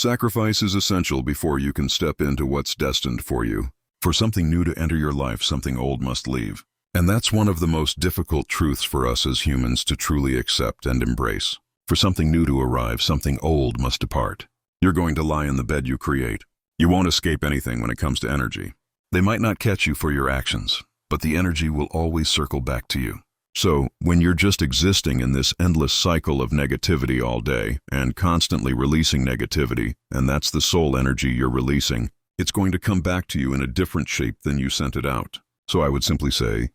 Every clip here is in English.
Sacrifice is essential before you can step into what's destined for you. For something new to enter your life, something old must leave. And that's one of the most difficult truths for us as humans to truly accept and embrace. For something new to arrive, something old must depart. You're going to lie in the bed you create. You won't escape anything when it comes to energy. They might not catch you for your actions, but the energy will always circle back to you. So, when you're just existing in this endless cycle of negativity all day and constantly releasing negativity, and that's the soul energy you're releasing, it's going to come back to you in a different shape than you sent it out. So I would simply say,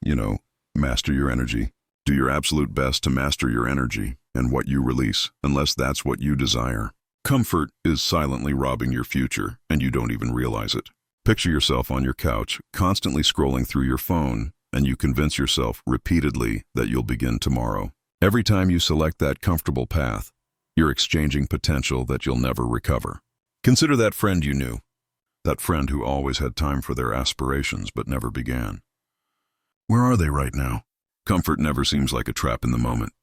master your energy. Do your absolute best to master your energy and what you release, unless that's what you desire. Comfort is silently robbing your future, and you don't even realize it. Picture yourself on your couch, constantly scrolling through your phone, and you convince yourself repeatedly that you'll begin tomorrow. Every time you select that comfortable path, you're exchanging potential that you'll never recover. Consider that friend you knew. That friend who always had time for their aspirations but never began. Where are they right now? Comfort never seems like a trap in the moment.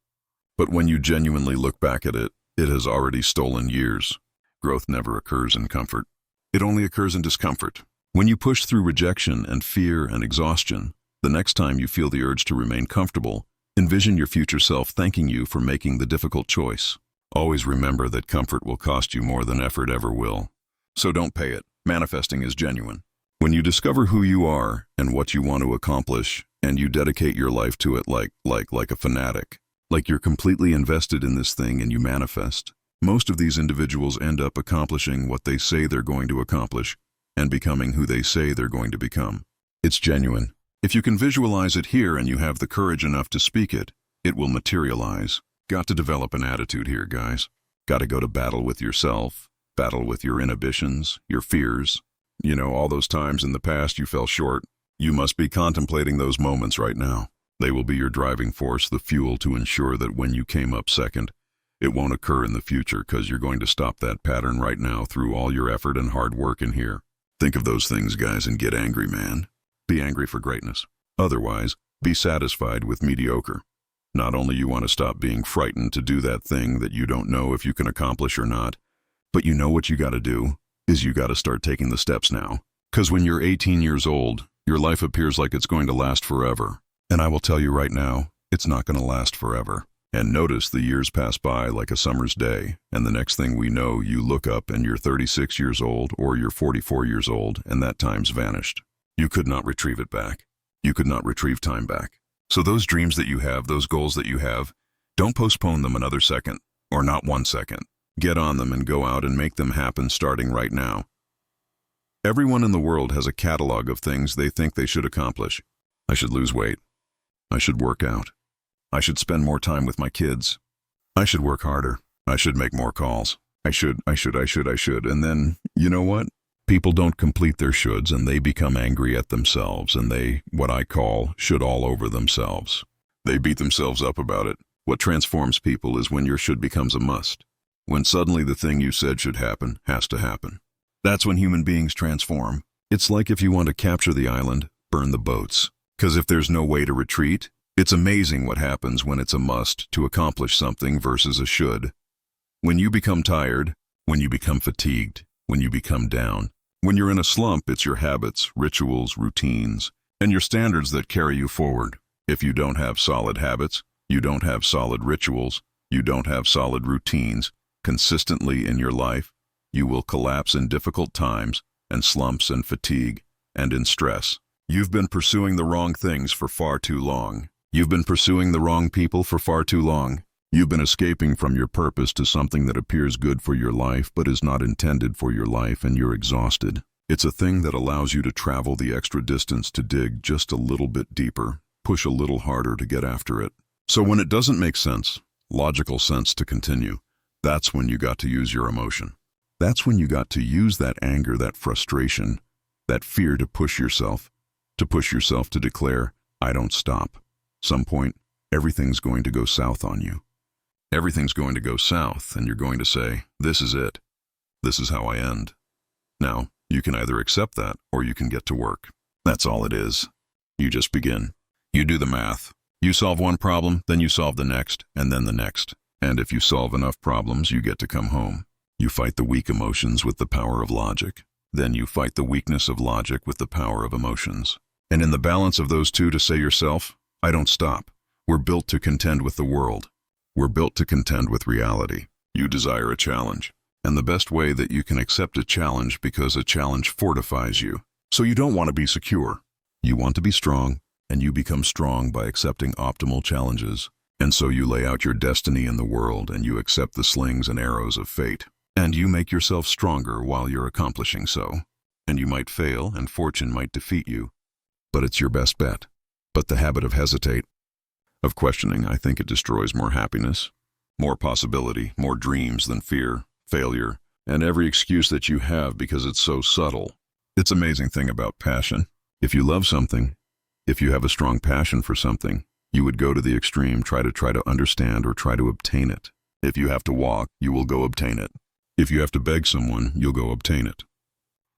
But when you genuinely look back at it, it has already stolen years. Growth never occurs in comfort. It only occurs in discomfort. When you push through rejection and fear and exhaustion, the next time you feel the urge to remain comfortable, envision your future self thanking you for making the difficult choice. Always remember that comfort will cost you more than effort ever will. So don't pay it. Manifesting is genuine. When you discover who you are and what you want to accomplish, and you dedicate your life to it like a fanatic, like you're completely invested in this thing and you manifest, most of these individuals end up accomplishing what they say they're going to accomplish and becoming who they say they're going to become. It's genuine. If you can visualize it here and you have the courage enough to speak it, it will materialize. Got to develop an attitude here, guys. Got to go to battle with yourself, battle with your inhibitions, your fears. All those times in the past you fell short. You must be contemplating those moments right now. They will be your driving force, the fuel to ensure that when you came up second, it won't occur in the future, because you're going to stop that pattern right now through all your effort and hard work in here. Think of those things, guys, and get angry, man. Be angry for greatness. Otherwise, be satisfied with mediocre. Not only you want to stop being frightened to do that thing that you don't know if you can accomplish or not, but you know what you got to do is you got to start taking the steps now. Because when you're 18 years old, your life appears like it's going to last forever. And I will tell you right now, it's not going to last forever. And notice the years pass by like a summer's day, and the next thing we know, you look up and you're 36 years old or you're 44 years old, and that time's vanished. You could not retrieve it back. You could not retrieve time back. So those dreams that you have, those goals that you have, don't postpone them another second, or not 1 second. Get on them and go out and make them happen starting right now. Everyone in the world has a catalog of things they think they should accomplish. I should lose weight. I should work out. I should spend more time with my kids. I should work harder. I should make more calls. I should. And then, you know what? People don't complete their shoulds and they become angry at themselves, and they, what I call, should all over themselves. They beat themselves up about it. What transforms people is when your should becomes a must. When suddenly the thing you said should happen has to happen. That's when human beings transform. It's like if you want to capture the island, burn the boats. Because if there's no way to retreat, it's amazing what happens when it's a must to accomplish something versus a should. When you become tired, when you become fatigued, when you become down, when you're in a slump, it's your habits, rituals, routines, and your standards that carry you forward. If you don't have solid habits, you don't have solid rituals, you don't have solid routines, consistently in your life, you will collapse in difficult times and slumps and fatigue and in stress. You've been pursuing the wrong things for far too long. You've been pursuing the wrong people for far too long. You've been escaping from your purpose to something that appears good for your life but is not intended for your life, and you're exhausted. It's a thing that allows you to travel the extra distance to dig just a little bit deeper, push a little harder to get after it. So when it doesn't make sense, logical sense to continue, that's when you got to use your emotion. That's when you got to use that anger, that frustration, that fear to push yourself to declare, I don't stop. Some point, everything's going to go south on you. Everything's going to go south, and you're going to say, this is it. This is how I end. Now, you can either accept that or you can get to work. That's all it is. You just begin. You do the math. You solve one problem, then you solve the next, and then the next. And if you solve enough problems, you get to come home. You fight the weak emotions with the power of logic. Then you fight the weakness of logic with the power of emotions. And in the balance of those two to say yourself, I don't stop. We're built to contend with the world. We're built to contend with reality. You desire a challenge. And the best way that you can accept a challenge because a challenge fortifies you. So you don't want to be secure. You want to be strong, and you become strong by accepting optimal challenges. And so you lay out your destiny in the world and you accept the slings and arrows of fate. And you make yourself stronger while you're accomplishing so. And you might fail and fortune might defeat you. But it's your best bet. But the habit of hesitate, of questioning, I think it destroys more happiness, more possibility, more dreams than fear, failure, and every excuse that you have because it's so subtle. It's an amazing thing about passion. If you love something, if you have a strong passion for something, you would go to the extreme, try to understand or try to obtain it. If you have to walk, you will go obtain it. If you have to beg someone, you'll go obtain it.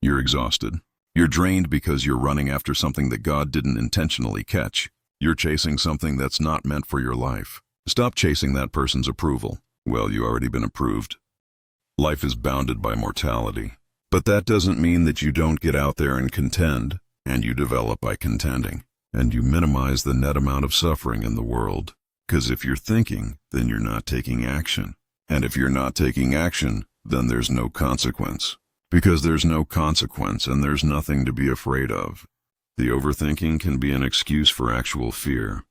You're exhausted. You're drained because you're running after something that God didn't intentionally catch. You're chasing something that's not meant for your life. Stop chasing that person's approval. Well, you already been approved. Life is bounded by mortality. But that doesn't mean that you don't get out there and contend, and you develop by contending, and you minimize the net amount of suffering in the world. Because if you're thinking, then you're not taking action. And if you're not taking action, then there's no consequence. Because there's no consequence and there's nothing to be afraid of. The overthinking can be an excuse for actual fear.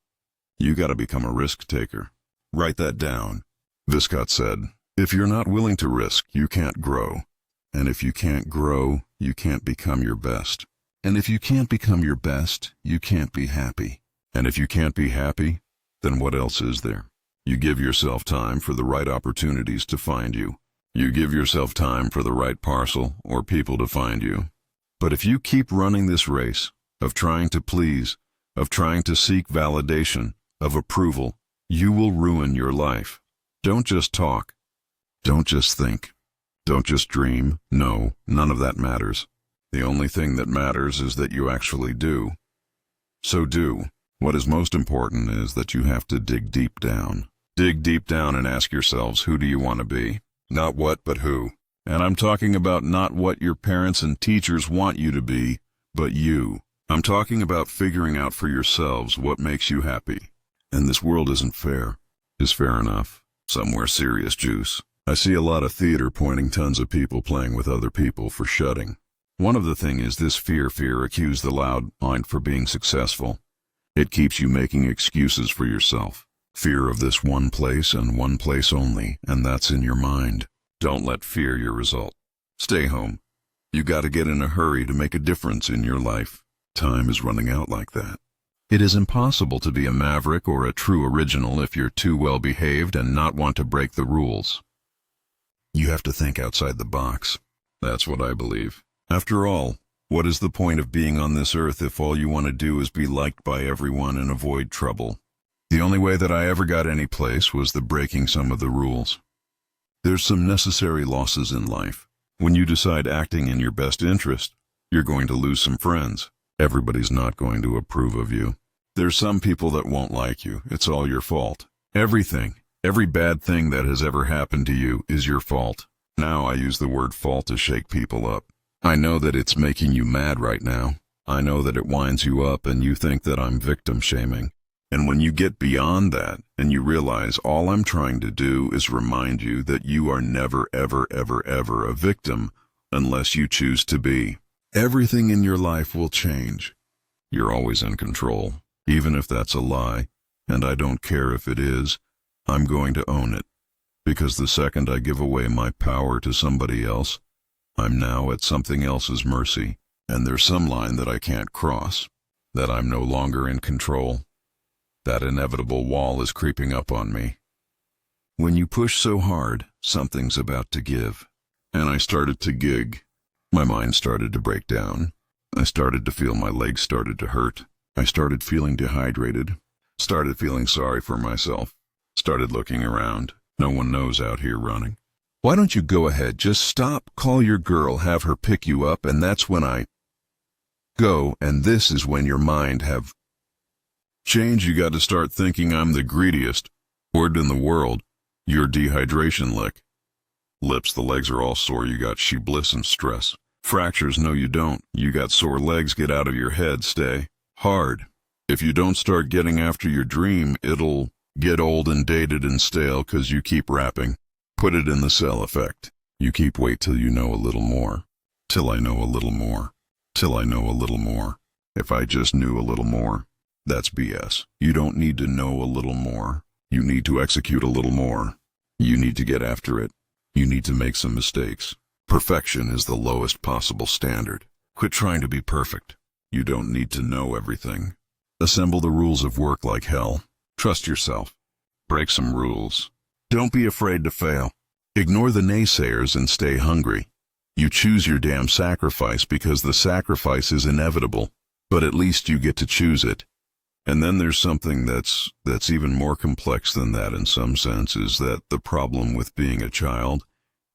You gotta become a risk taker. Write that down. Viscott said, if you're not willing to risk, you can't grow. And if you can't grow, you can't become your best. And if you can't become your best, you can't be happy. And if you can't be happy, then what else is there? You give yourself time for the right opportunities to find you. You give yourself time for the right parcel or people to find you. But if you keep running this race of trying to please, of trying to seek validation, of approval, you will ruin your life. Don't just talk. Don't just think. Don't just dream. No, none of that matters. The only thing that matters is that you actually do. So do. What is most important is that you have to dig deep down. Dig deep down and ask yourselves, who do you want to be? Not what, but who. And I'm talking about not what your parents and teachers want you to be, but you. I'm talking about figuring out for yourselves what makes you happy. And this world isn't fair. Is fair enough. Somewhere serious juice. I see a lot of theater pointing tons of people playing with other people for shutting. One of the thing is this fear accuse the loud mind for being successful. It keeps you making excuses for yourself. Fear of this one place and one place only, and that's in your mind. Don't let fear your result. Stay home. You gotta get in a hurry to make a difference in your life. Time is running out like that. It is impossible to be a maverick or a true original if you're too well behaved and not want to break the rules. You have to think outside the box. That's what I believe. After all, what is the point of being on this earth if all you want to do is be liked by everyone and avoid trouble? The only way that I ever got any place was the breaking some of the rules. There's some necessary losses in life. When you decide acting in your best interest, you're going to lose some friends. Everybody's not going to approve of you. There's some people that won't like you. It's all your fault. Everything, every bad thing that has ever happened to you is your fault. Now I use the word fault to shake people up. I know that it's making you mad right now. I know that it winds you up and you think that I'm victim shaming. And when you get beyond that and you realize all I'm trying to do is remind you that you are never, ever, ever, ever a victim unless you choose to be. Everything in your life will change. You're always in control, even if that's a lie, and I don't care if it is. I'm going to own it, because the second I give away my power to somebody else, I'm now at something else's mercy, and there's some line that I can't cross, that I'm no longer in control. That inevitable wall is creeping up on me. When you push so hard, something's about to give. And I started to gig. My mind started to break down. I started to feel my legs started to hurt. I started feeling dehydrated. Started feeling sorry for myself. Started looking around. No one knows out here running. Why don't you go ahead, just stop, call your girl, have her pick you up, and that's when I go, and this is when your mind have change. You got to start thinking I'm the greediest word in the world. Your dehydration lick. Lips, the legs are all sore, you got bliss and stress. Fractures, no you don't. You got sore legs, get out of your head, stay hard. If you don't start getting after your dream, it'll get old and dated and stale 'cause you keep rapping. Put it in the cell effect. You keep wait till you know a little more. Till I know a little more. Till I know a little more. If I just knew a little more. That's BS. You don't need to know a little more. You need to execute a little more. You need to get after it. You need to make some mistakes. Perfection is the lowest possible standard. Quit trying to be perfect. You don't need to know everything. Assemble the rules of work like hell. Trust yourself. Break some rules. Don't be afraid to fail. Ignore the naysayers and stay hungry. You choose your damn sacrifice because the sacrifice is inevitable, but at least you get to choose it. And then there's something that's even more complex than that in some sense, is that the problem with being a child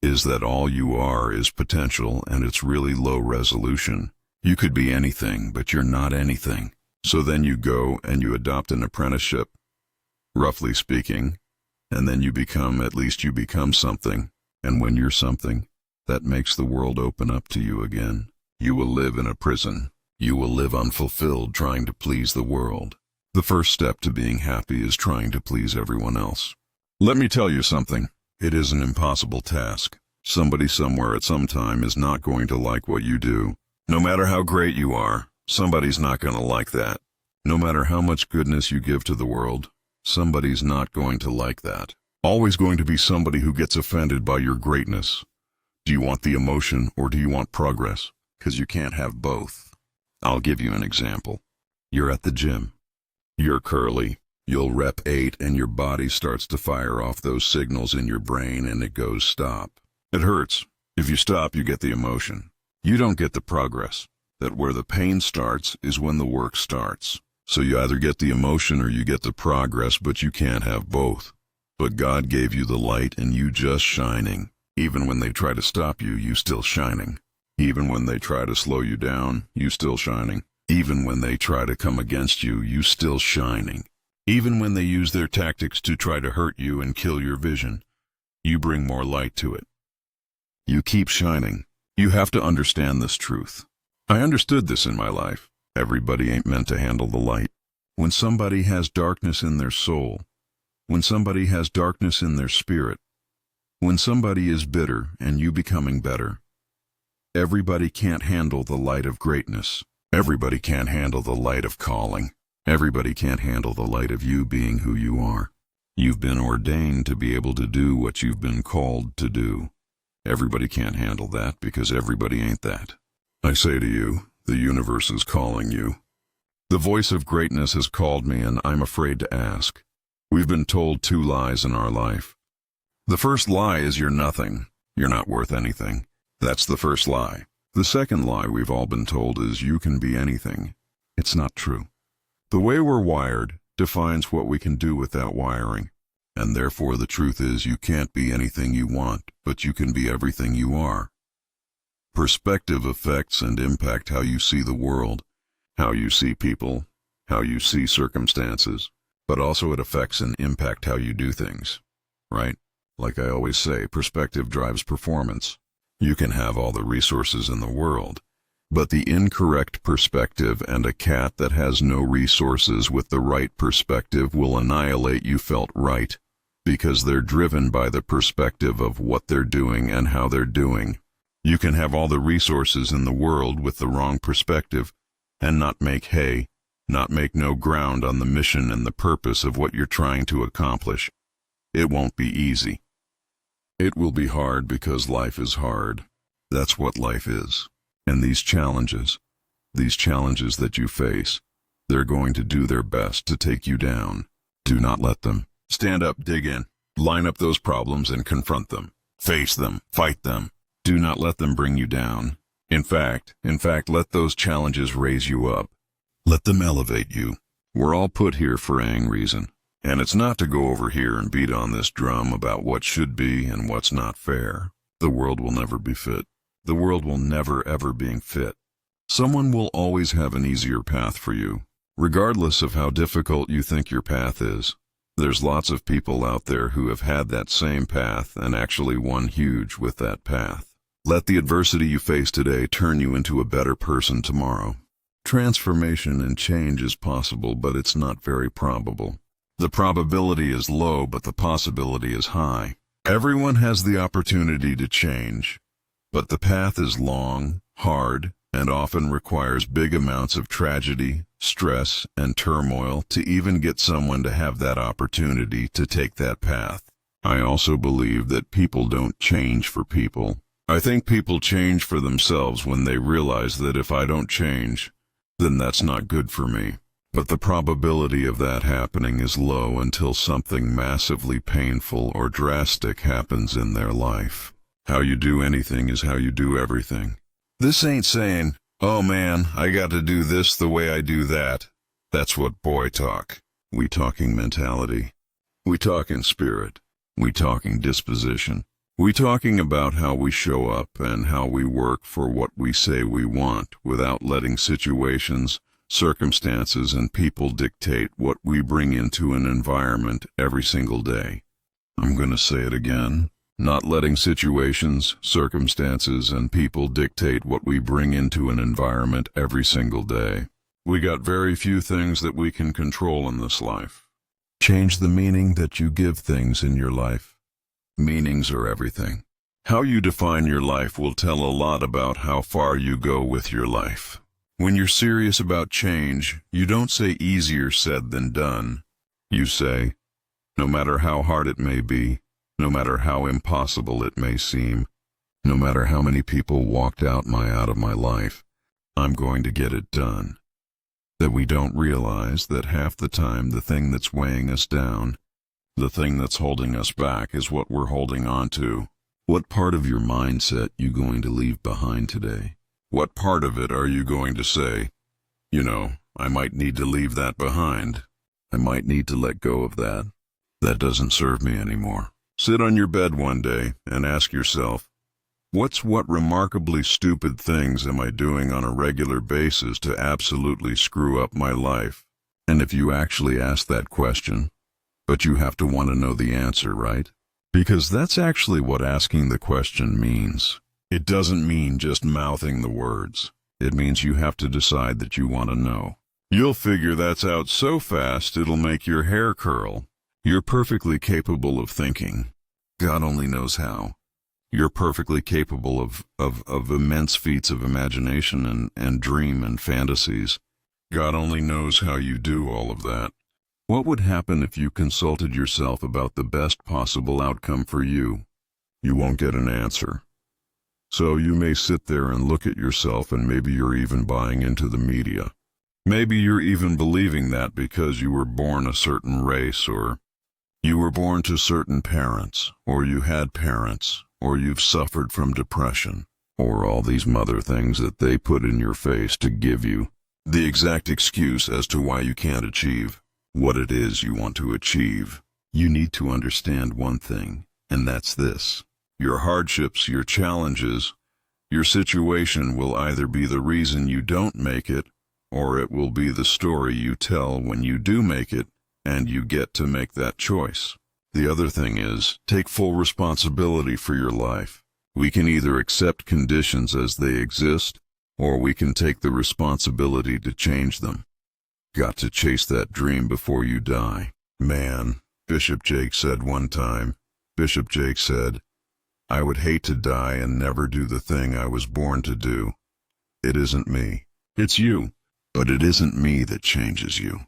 is that all you are is potential, and it's really low resolution. You could be anything, but you're not anything. So then you go and you adopt an apprenticeship, roughly speaking, and then at least you become something. And when you're something, that makes the world open up to you again. You will live in a prison. You will live unfulfilled trying to please the world. The first step to being happy is trying to please everyone else. Let me tell you something. It is an impossible task. Somebody somewhere at some time is not going to like what you do. No matter how great you are, somebody's not going to like that. No matter how much goodness you give to the world, somebody's not going to like that. Always going to be somebody who gets offended by your greatness. Do you want the emotion or do you want progress? 'Cause you can't have both. I'll give you an example. You're at the gym. You're curly. You'll rep 8 and your body starts to fire off those signals in your brain and it goes stop. It hurts. If you stop, you get the emotion. You don't get the progress. That where the pain starts is when the work starts. So you either get the emotion or you get the progress, but you can't have both. But God gave you the light and you just shining. Even when they try to stop you, you still shining. Even when they try to slow you down, you still shining. Even when they try to come against you, you still shining. Even when they use their tactics to try to hurt you and kill your vision, you bring more light to it. You keep shining. You have to understand this truth. I understood this in my life. Everybody ain't meant to handle the light. When somebody has darkness in their soul, when somebody has darkness in their spirit, when somebody is bitter and you becoming better, everybody can't handle the light of greatness. Everybody can't handle the light of calling. Everybody can't handle the light of you being who you are. You've been ordained to be able to do what you've been called to do. Everybody can't handle that because everybody ain't that. I say to you, the universe is calling you. The voice of greatness has called me and I'm afraid to ask. We've been told 2 lies in our life. The first lie is you're nothing. You're not worth anything. That's the first lie. The second lie we've all been told is you can be anything. It's not true. The way we're wired defines what we can do with that wiring. And therefore the truth is you can't be anything you want, but you can be everything you are. Perspective affects and impact how you see the world, how you see people, how you see circumstances, but also it affects and impact how you do things, right? Like I always say, perspective drives performance. You can have all the resources in the world, but the incorrect perspective and a cat that has no resources with the right perspective will annihilate you felt right, because they're driven by the perspective of what they're doing and how they're doing. You can have all the resources in the world with the wrong perspective and not make hay, not make no ground on the mission and the purpose of what you're trying to accomplish. It won't be easy. It will be hard because life is hard. That's what life is. And these challenges that you face, they're going to do their best to take you down. Do not let them. Stand up, dig in, line up those problems and confront them. Face them, fight them. Do not let them bring you down. In fact, let those challenges raise you up. Let them elevate you. We're all put here for a reason. And it's not to go over here and beat on this drum about what should be and what's not fair. The world will never be fit. The world will never ever being fit. Someone will always have an easier path for you, regardless of how difficult you think your path is. There's lots of people out there who have had that same path and actually won huge with that path. Let the adversity you face today turn you into a better person tomorrow. Transformation and change is possible, but it's not very probable. The probability is low, but the possibility is high. Everyone has the opportunity to change, but the path is long, hard, and often requires big amounts of tragedy, stress, and turmoil to even get someone to have that opportunity to take that path. I also believe that people don't change for people. I think people change for themselves when they realize that if I don't change, then that's not good for me. But the probability of that happening is low until something massively painful or drastic happens in their life. How you do anything is how you do everything. This ain't saying, oh man, I got to do this the way I do that. That's what boy talk. We talking mentality. We talking spirit. We talking disposition. We talking about how we show up and how we work for what we say we want without letting situations, circumstances, and people dictate what we bring into an environment every single day. I'm going to say it again. Not letting situations, circumstances, and people dictate what we bring into an environment every single day. We got very few things that we can control in this life. Change the meaning that you give things in your life. Meanings are everything. How you define your life will tell a lot about how far you go with your life. When you're serious about change, you don't say easier said than done. You say, no matter how hard it may be, no matter how impossible it may seem, no matter how many people walked out of my life, I'm going to get it done. That we don't realize that half the time the thing that's weighing us down, the thing that's holding us back, is what we're holding on to. What part of your mindset you going to leave behind today? What part of it are you going to say, you know, I might need to leave that behind. I might need to let go of that. That doesn't serve me anymore. Sit on your bed one day and ask yourself, what remarkably stupid things am I doing on a regular basis to absolutely screw up my life? And if you actually ask that question, but you have to want to know the answer, right? Because that's actually what asking the question means. It doesn't mean just mouthing the words. It means you have to decide that you want to know. You'll figure that's out so fast it'll make your hair curl. You're perfectly capable of thinking. God only knows how. You're perfectly capable of immense feats of imagination and dream and fantasies. God only knows how you do all of that. What would happen if you consulted yourself about the best possible outcome for you? You won't get an answer. So you may sit there and look at yourself, and maybe you're even buying into the media. Maybe you're even believing that because you were born a certain race, or you were born to certain parents, or you had parents, or you've suffered from depression, or all these mother things that they put in your face to give you the exact excuse as to why you can't achieve what it is you want to achieve. You need to understand one thing, and that's this. Your hardships, your challenges, your situation will either be the reason you don't make it, or it will be the story you tell when you do make it, and you get to make that choice. The other thing is, take full responsibility for your life. We can either accept conditions as they exist, or we can take the responsibility to change them. Got to chase that dream before you die. Man, Bishop Jake said one time, Bishop Jake said, I would hate to die and never do the thing I was born to do. It isn't me. It's you. But it isn't me that changes you.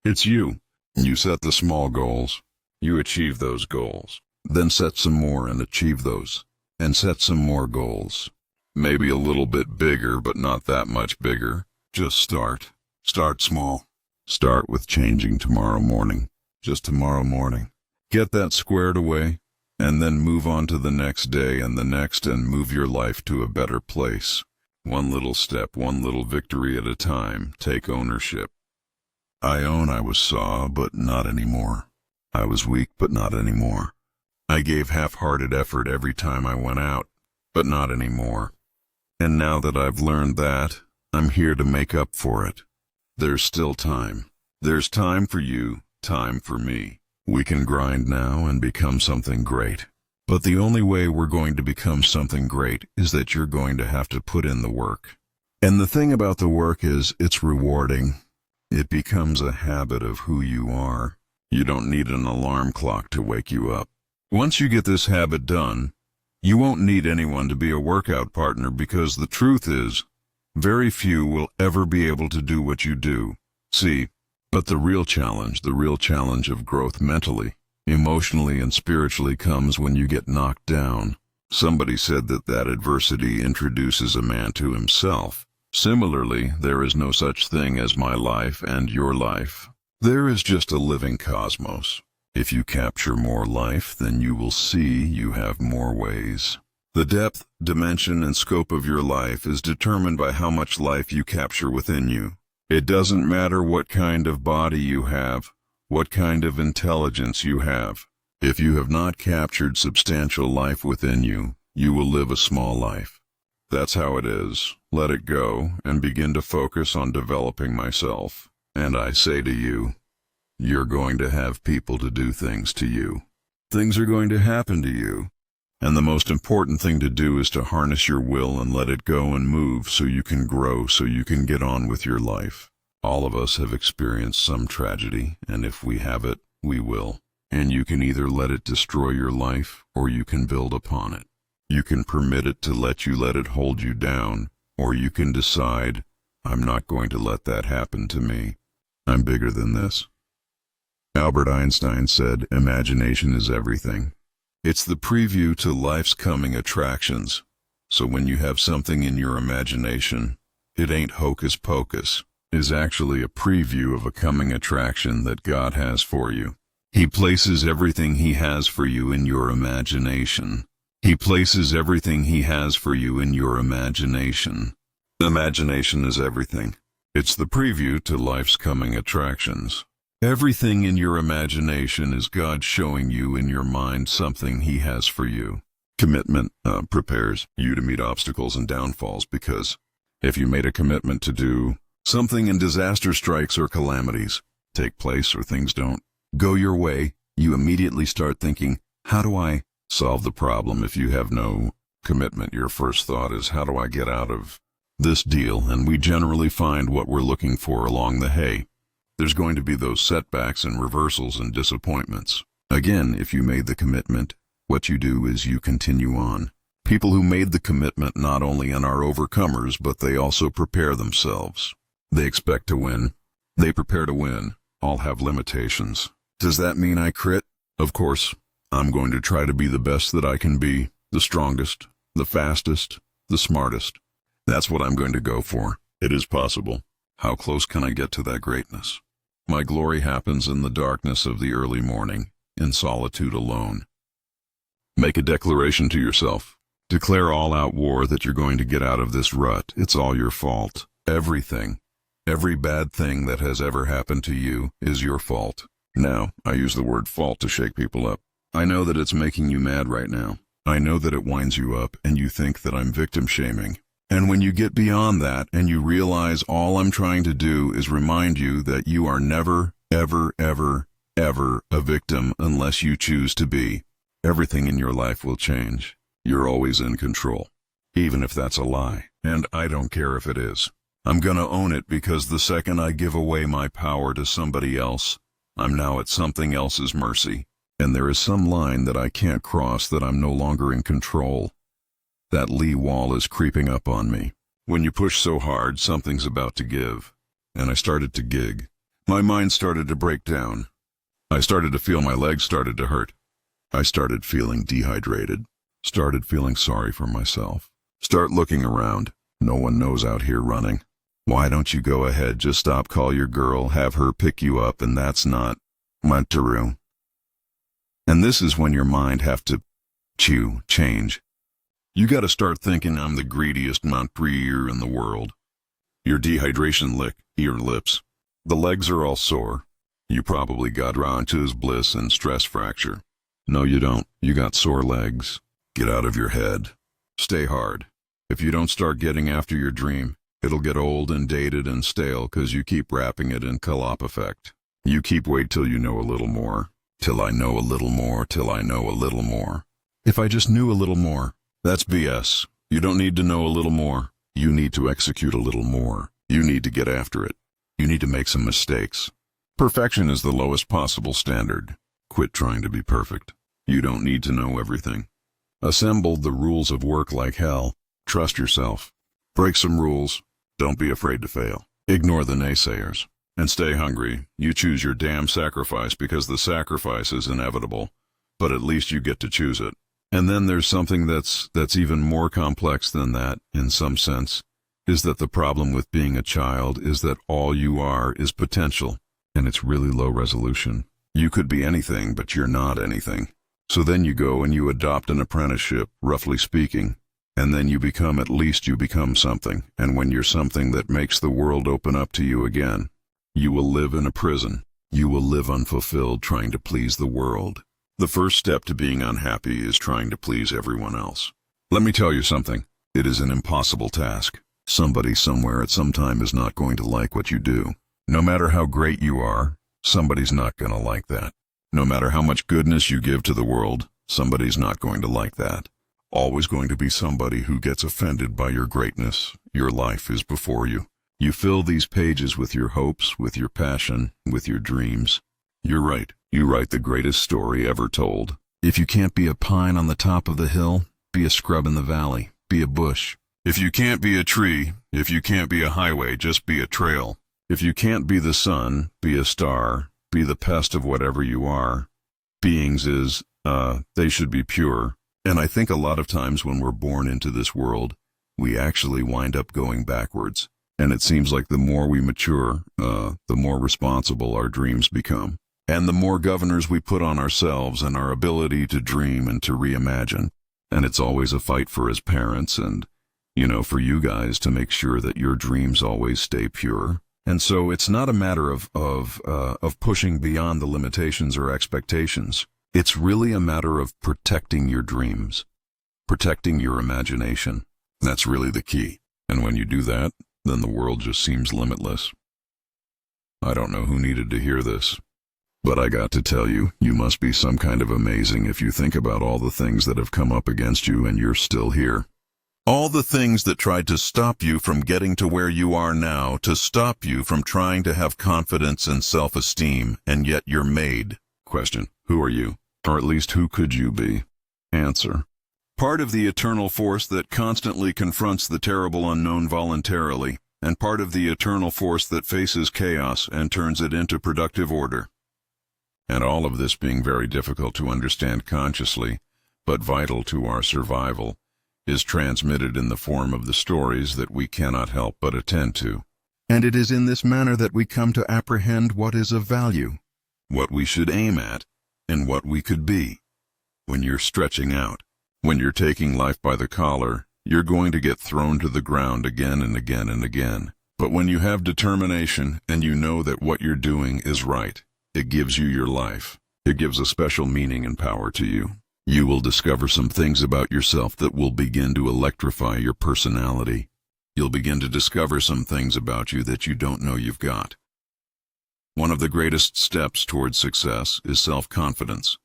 It's you. You set the small goals. You achieve those goals. Then set some more and achieve those. And set some more goals. Maybe a little bit bigger, but not that much bigger. Just start. Start small. Start with changing tomorrow morning. Just tomorrow morning. Get that squared away, and then move on to the next day and the next, and move your life to a better place. One little step, one little victory at a time. Take ownership. I own I was sore, but not anymore. I was weak, but not anymore. I gave half-hearted effort every time I went out, but not anymore. And now that I've learned that, I'm here to make up for it. There's still time. There's time for you, time for me. We can grind now and become something great. But the only way we're going to become something great is that you're going to have to put in the work. And the thing about the work is it's rewarding. It becomes a habit of who you are. You don't need an alarm clock to wake you up. Once you get this habit done, you won't need anyone to be a workout partner, because the truth is, very few will ever be able to do what you do. See, but the real challenge of growth mentally, emotionally, and spiritually comes when you get knocked down. Somebody said that adversity introduces a man to himself. Similarly, there is no such thing as my life and your life. There is just a living cosmos. If you capture more life, then you will see you have more ways. The depth, dimension, and scope of your life is determined by how much life you capture within you. It doesn't matter what kind of body you have, what kind of intelligence you have. If you have not captured substantial life within you, you will live a small life. That's how it is. Let it go and begin to focus on developing myself. And I say to you, you're going to have people to do things to you. Things are going to happen to you. And the most important thing to do is to harness your will and let it go and move so you can grow, so you can get on with your life. All of us have experienced some tragedy, and if we have it, we will. And you can either let it destroy your life, or you can build upon it. You can permit it to let it hold you down, or you can decide, I'm not going to let that happen to me. I'm bigger than this. Albert Einstein said, imagination is everything. It's the preview to life's coming attractions. So when you have something in your imagination, it ain't hocus pocus. It is actually a preview of a coming attraction that God has for you. He places everything He has for you in your imagination. He places everything He has for you in your imagination. Imagination is everything. It's the preview to life's coming attractions. Everything in your imagination is God showing you in your mind something He has for you. Commitment prepares you to meet obstacles and downfalls, because if you made a commitment to do something and disaster strikes or calamities take place or things don't go your way, you immediately start thinking, how do I solve the problem? If you have no commitment, your first thought is, how do I get out of this deal? And we generally find what we're looking for along the hay. There's going to be those setbacks and reversals and disappointments. Again, if you made the commitment, what you do is you continue on. People who made the commitment not only are overcomers, but they also prepare themselves. They expect to win. They prepare to win. All have limitations. Does that mean I quit? Of course. I'm going to try to be the best that I can be, the strongest, the fastest, the smartest. That's what I'm going to go for. It is possible. How close can I get to that greatness? My glory happens in the darkness of the early morning, in solitude alone. Make a declaration to yourself. Declare all-out war that you're going to get out of this rut. It's all your fault. Everything. Every bad thing that has ever happened to you is your fault. Now, I use the word fault to shake people up. I know that it's making you mad right now. I know that it winds you up and you think that I'm victim shaming. And when you get beyond that and you realize all I'm trying to do is remind you that you are never, ever, ever, ever a victim unless you choose to be, everything in your life will change. You're always in control. Even if that's a lie. And I don't care if it is. I'm gonna own it, because the second I give away my power to somebody else, I'm now at something else's mercy. And there is some line that I can't cross, that I'm no longer in control. That lee wall is creeping up on me. When you push so hard, something's about to give. And I started to gig. My mind started to break down. I started to feel my legs started to hurt. I started feeling dehydrated. Started feeling sorry for myself. Start looking around. No one knows out here running. Why don't you go ahead, just stop, call your girl, have her pick you up, and that's not Montaru. And this is when your mind have to change. You gotta start thinking, I'm the greediest Montreer in the world. Your dehydration lick your lips. The legs are all sore. You probably got Rantu's bliss and stress fracture. No, you don't. You got sore legs. Get out of your head. Stay hard. If you don't start getting after your dream, it'll get old and dated and stale, 'cause you keep wrapping it in Kalop effect. You keep wait till you know a little more. Till I know a little more, till I know a little more. If I just knew a little more. That's BS. You don't need to know a little more. You need to execute a little more. You need to get after it. You need to make some mistakes. Perfection is the lowest possible standard. Quit trying to be perfect. You don't need to know everything. Assemble the rules of work like hell. Trust yourself. Break some rules. Don't be afraid to fail. Ignore the naysayers. And stay hungry. You choose your damn sacrifice because the sacrifice is inevitable. But at least you get to choose it. And then there's something that's even more complex than that, in some sense, is that the problem with being a child is that all you are is potential, and it's really low resolution. You could be anything, but you're not anything. So then you go and you adopt an apprenticeship, roughly speaking, and then you become something, and when you're something that makes the world open up to you again, you will live in a prison. You will live unfulfilled trying to please the world. The first step to being unhappy is trying to please everyone else. Let me tell you something. It is an impossible task. Somebody somewhere at some time is not going to like what you do. No matter how great you are, somebody's not going to like that. No matter how much goodness you give to the world, somebody's not going to like that. Always going to be somebody who gets offended by your greatness. Your life is before you. You fill these pages with your hopes, with your passion, with your dreams. You're right. You write the greatest story ever told. If you can't be a pine on the top of the hill, be a scrub in the valley. Be a bush. If you can't be a tree, if you can't be a highway, just be a trail. If you can't be the sun, be a star. Be the pest of whatever you are. Beings they should be pure. And I think a lot of times when we're born into this world, we actually wind up going backwards. And it seems like the more we mature, the more responsible our dreams become. And the more governors we put on ourselves and our ability to dream and to reimagine. And it's always a fight for as parents and, for you guys to make sure that your dreams always stay pure. And so it's not a matter of pushing beyond the limitations or expectations. It's really a matter of protecting your dreams, protecting your imagination. That's really the key. And when you do that, then the world just seems limitless. I don't know who needed to hear this, but I got to tell you, you must be some kind of amazing if you think about all the things that have come up against you and you're still here. All the things that tried to stop you from getting to where you are now, to stop you from trying to have confidence and self-esteem, and yet you're made. Question: who are you? Or at least who could you be? Answer: part of the eternal force that constantly confronts the terrible unknown voluntarily, and part of the eternal force that faces chaos and turns it into productive order. And all of this being very difficult to understand consciously, but vital to our survival, is transmitted in the form of the stories that we cannot help but attend to. And it is in this manner that we come to apprehend what is of value, what we should aim at, and what we could be. When you're stretching out, when you're taking life by the collar, you're going to get thrown to the ground again and again and again. But when you have determination and you know that what you're doing is right, it gives you your life. It gives a special meaning and power to you. You will discover some things about yourself that will begin to electrify your personality. You'll begin to discover some things about you that you don't know you've got. One of the greatest steps towards success is self-confidence.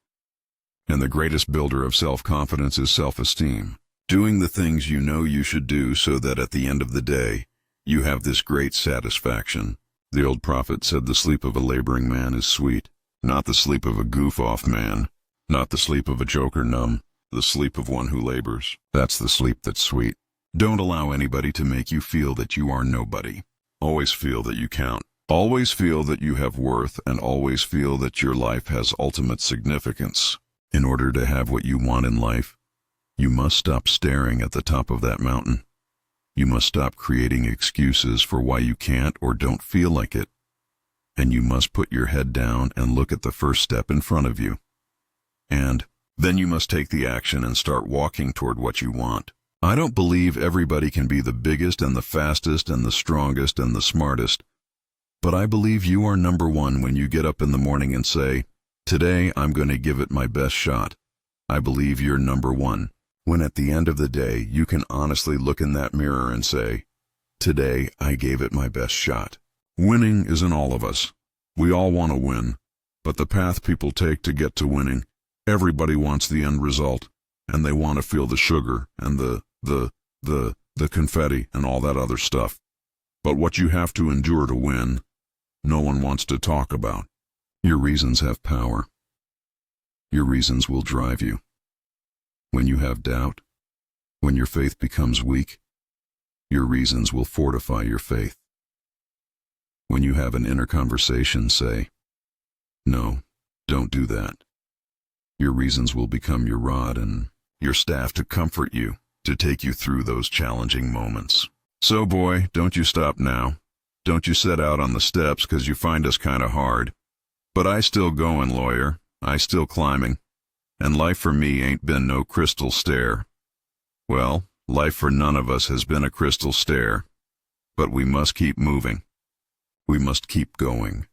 And the greatest builder of self-confidence is self-esteem. Doing the things you know you should do so that at the end of the day, you have this great satisfaction. The old prophet said the sleep of a laboring man is sweet, not the sleep of a goof-off man, not the sleep of a joker numb, the sleep of one who labors. That's the sleep that's sweet. Don't allow anybody to make you feel that you are nobody. Always feel that you count. Always feel that you have worth, and always feel that your life has ultimate significance. In order to have what you want in life, you must stop staring at the top of that mountain. You must stop creating excuses for why you can't or don't feel like it. And you must put your head down and look at the first step in front of you. And then you must take the action and start walking toward what you want. I don't believe everybody can be the biggest and the fastest and the strongest and the smartest, but I believe you are number one when you get up in the morning and say, "Today I'm going to give it my best shot." I believe you're number one. When at the end of the day you can honestly look in that mirror and say, "Today I gave it my best shot." Winning is in all of us. We all want to win. but the path people take to get to winning. Everybody wants the end result, and they want to feel the sugar and the confetti and all that other stuff. But what you have to endure to win, no one wants to talk about. Your reasons have power. Your reasons will drive you. When you have doubt, when your faith becomes weak, your reasons will fortify your faith. When you have an inner conversation, say, "No, don't do that." Your reasons will become your rod and your staff to comfort you, to take you through those challenging moments. So boy, don't you stop now. Don't you set out on the steps 'cause you find us kinda hard. But I still going, lawyer. I still climbing. And life for me ain't been no crystal stair. Well, life for none of us has been a crystal stair. But we must keep moving. We must keep going.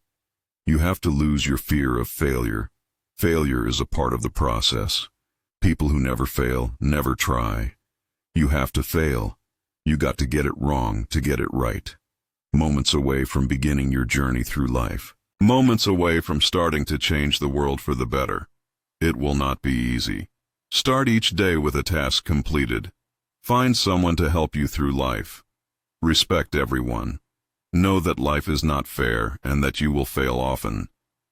You have to lose your fear of failure. Failure is a part of the process. People who never fail never try. You have to fail. You got to get it wrong to get it right. Moments away from beginning your journey through life. Moments away from starting to change the world for the better. It will not be easy. Start each day with a task completed. Find someone to help you through life. Respect everyone. Know that life is not fair and that you will fail often.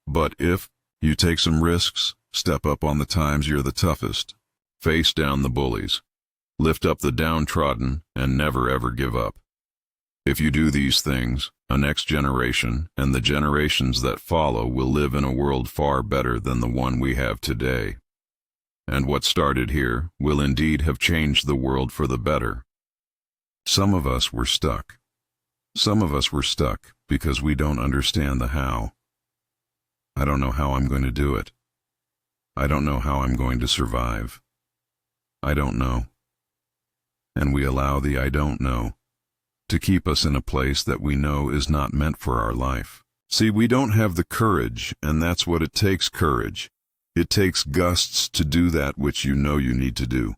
But if you take some risks, step up on the times you're the toughest. Face down the bullies. Lift up the downtrodden and never ever give up. If you do these things, a next generation and the generations that follow will live in a world far better than the one we have today. And what started here will indeed have changed the world for the better. Some of us were stuck. Some of us were stuck because we don't understand the how. I don't know how I'm going to do it. I don't know how I'm going to survive. I don't know. And we allow the I don't know to keep us in a place that we know is not meant for our life. See, we don't have the courage, and that's what it takes, courage. It takes gusts to do that which you know you need to do.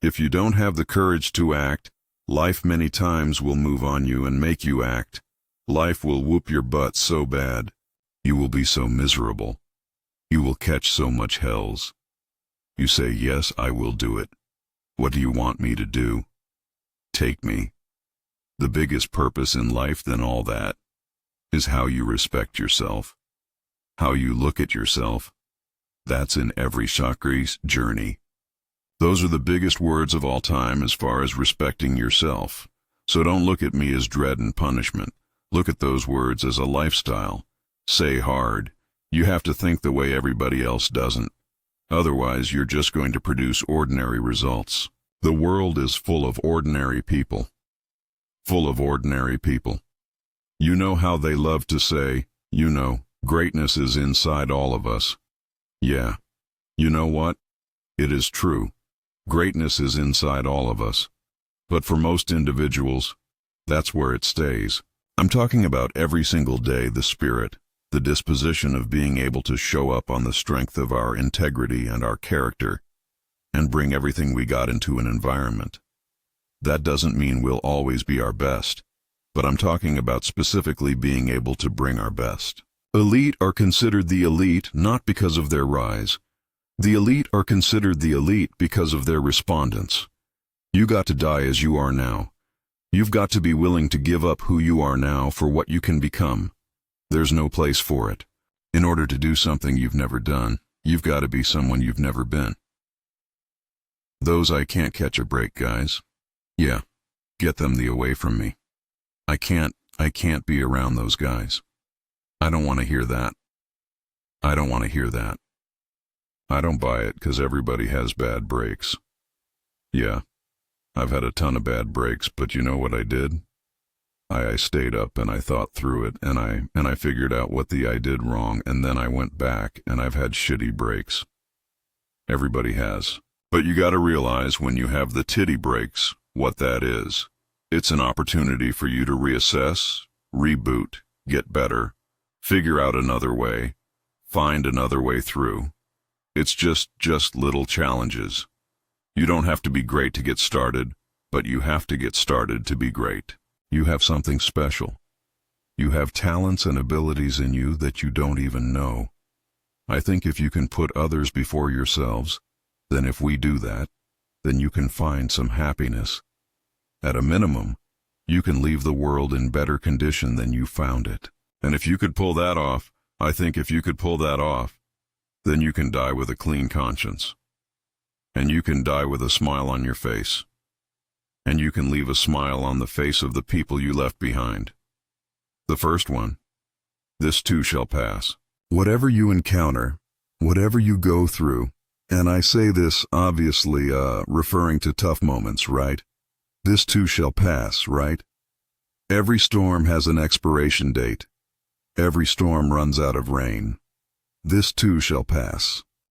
If you don't have the courage to act, life many times will move on you and make you act. Life will whoop your butt so bad. You will be so miserable. You will catch so much hells. You say, "Yes, I will do it. What do you want me to do? Take me." The biggest purpose in life than all that is how you respect yourself, how you look at yourself. That's in every chakra's journey. Those are the biggest words of all time as far as respecting yourself. So don't look at me as dread and punishment. Look at those words as a lifestyle. Say hard. You have to think the way everybody else doesn't. Otherwise, you're just going to produce ordinary results. The world is full of ordinary people. Full of ordinary people. You know how they love to say, greatness is inside all of us. Yeah. You know what? It is true. Greatness is inside all of us. But for most individuals, that's where it stays. I'm talking about every single day, the spirit, the disposition of being able to show up on the strength of our integrity and our character, and bring everything we got into an environment. That doesn't mean we'll always be our best, but I'm talking about specifically being able to bring our best. Elite are considered the elite not because of their rise. The elite are considered the elite because of their respondents. You got to die as you are now. You've got to be willing to give up who you are now for what you can become. There's no place for it. In order to do something you've never done, you've got to be someone you've never been. Those I can't catch a break guys. Yeah, get them the away from me. I can't be around those guys. I don't want to hear that. I don't want to hear that. I don't buy it because everybody has bad breaks. Yeah, I've had a ton of bad breaks, but you know what I did? I stayed up and I thought through it and I figured out what I did wrong, and then I went back and I've had shitty breaks. Everybody has. But you gotta realize when you have the titty breaks, what that is. It's an opportunity for you to reassess, reboot, get better, figure out another way, find another way through. It's just little challenges. You don't have to be great to get started, but you have to get started to be great. You have something special. You have talents and abilities in you that you don't even know. I think if you can put others before yourselves, then if we do that, then you can find some happiness. At a minimum, you can leave the world in better condition than you found it. And if you could pull that off, I think if you could pull that off, then you can die with a clean conscience. And you can die with a smile on your face. And you can leave a smile on the face of the people you left behind. The first one, this too shall pass. Whatever you encounter, whatever you go through, and I say this obviously referring to tough moments, right? This too shall pass, right? Every storm has an expiration date. Every storm runs out of rain. This too shall pass.